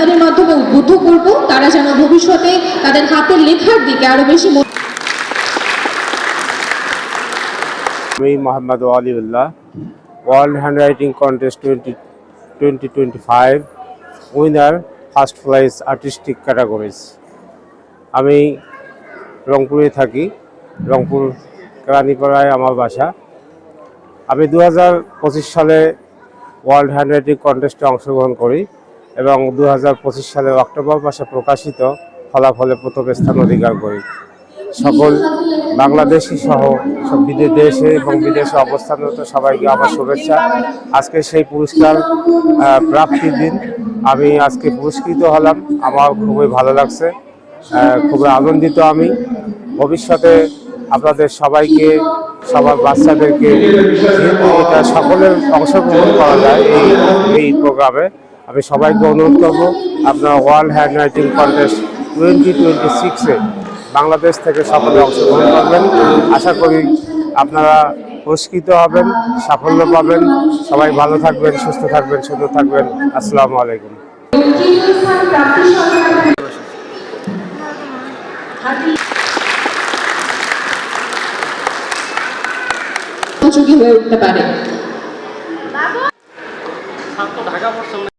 ডাক্তারের মাধ্যমে উদ্বুদ্ধ করব তারা যেন ভবিষ্যতে তাদের হাতের লেখার দিকে আরো বেশি। আমি Mohammad Waliullah, world handwriting contest 2025 winner, first prize artistic categories. আমি রংপুরে থাকি, রংপুর কেরানীপাড়ায় আমার বাসা। আমি 2025 সালে ওয়ার্ল্ড হ্যান্ডরাইটিং কন্টেস্টে অংশগ্রহণ করি এবং 2025 সালের অক্টোবর মাসে প্রকাশিত ফলাফলে প্রথম স্থান অধিকার করি। সকল বাংলাদেশি সহ সব দেশে এবং বিদেশে অবস্থানরত সবাইকে আমার শুভেচ্ছা। আজকে সেই পুরস্কার প্রাপ্তির দিন। আমি আজকে পুরস্কৃত হলাম, আমার খুবই ভালো লাগছে, খুবই আনন্দিত। আমি ভবিষ্যতে আপনাদের সবাইকে, সবার বাচ্চাদেরকে, যেহেতু এটা সকলের অংশগ্রহণ করা যায় এই প্রোগ্রামে, আমি সবাইকে অনুরোধ করব আপনারা ওয়ার্ল্ড হ্যান্ড রাইটিং কন্টেস্ট 2026-এ বাংলাদেশ থেকে সকলে অংশগ্রহণ করবেন। আশা করি আপনারা পুরস্কৃত হবেন, সাফল্য পাবেন। সবাই ভালো থাকবেন, সুস্থ থাকবেন, সুন্দর থাকবেন। আসসালামু আলাইকুম। উপযোগী হয়ে উঠতে পারে।